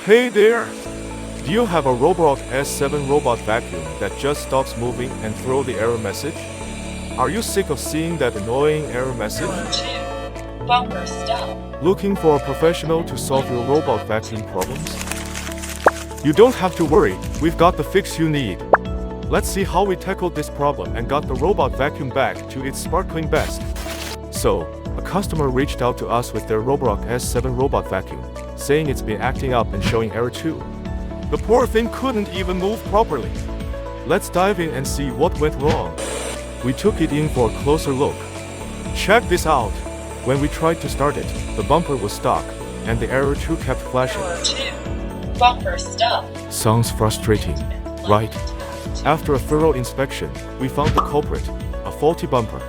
Hey there! Do you have a Roborock S7 robot vacuum that just stops moving and throw the error message? Are you sick of seeing that annoying error message? Bumper stop. Looking for a professional to solve your robot vacuum problems? You don't have to worry, we've got the fix you need. Let's see how we tackled this problem and got the robot vacuum back to its sparkling best. So, a customer reached out to us with their Roborock S7 robot vacuum, saying it's been acting up and showing error too. The poor thing couldn't even move properly. Let's dive in and see what went wrong. We took it in for a closer look. Check this out. When we tried to start it, the bumper was stuck, and the error too kept flashing. Bumper stop. Sounds frustrating, right? After a thorough inspection, we found the culprit, a faulty bumper.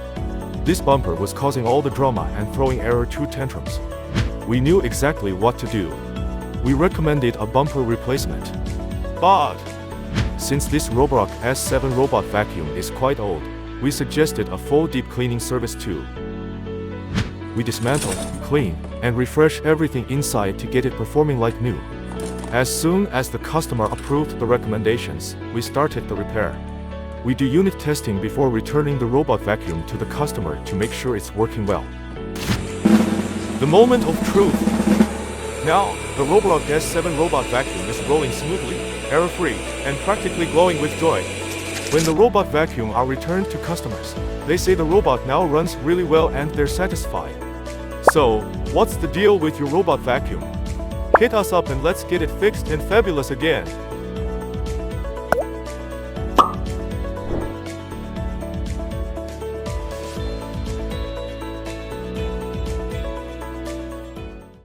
This bumper was causing all the drama and throwing error 2 tantrums. We knew exactly what to do. We recommended a bumper replacement. But since this Roborock S7 robot vacuum is quite old, we suggested a full deep cleaning service too. We dismantle, clean, and refresh everything inside to get it performing like new. As soon as the customer approved the recommendations, we started the repair. We do unit testing before returning the robot vacuum to the customer to make sure it's working well. The moment of truth. Now, the Roborock S7 robot vacuum is rolling smoothly, error-free, and practically glowing with joy. When the robot vacuum are returned to customers, they say the robot now runs really well and they're satisfied. So, what's the deal with your robot vacuum? Hit us up and let's get it fixed and fabulous again.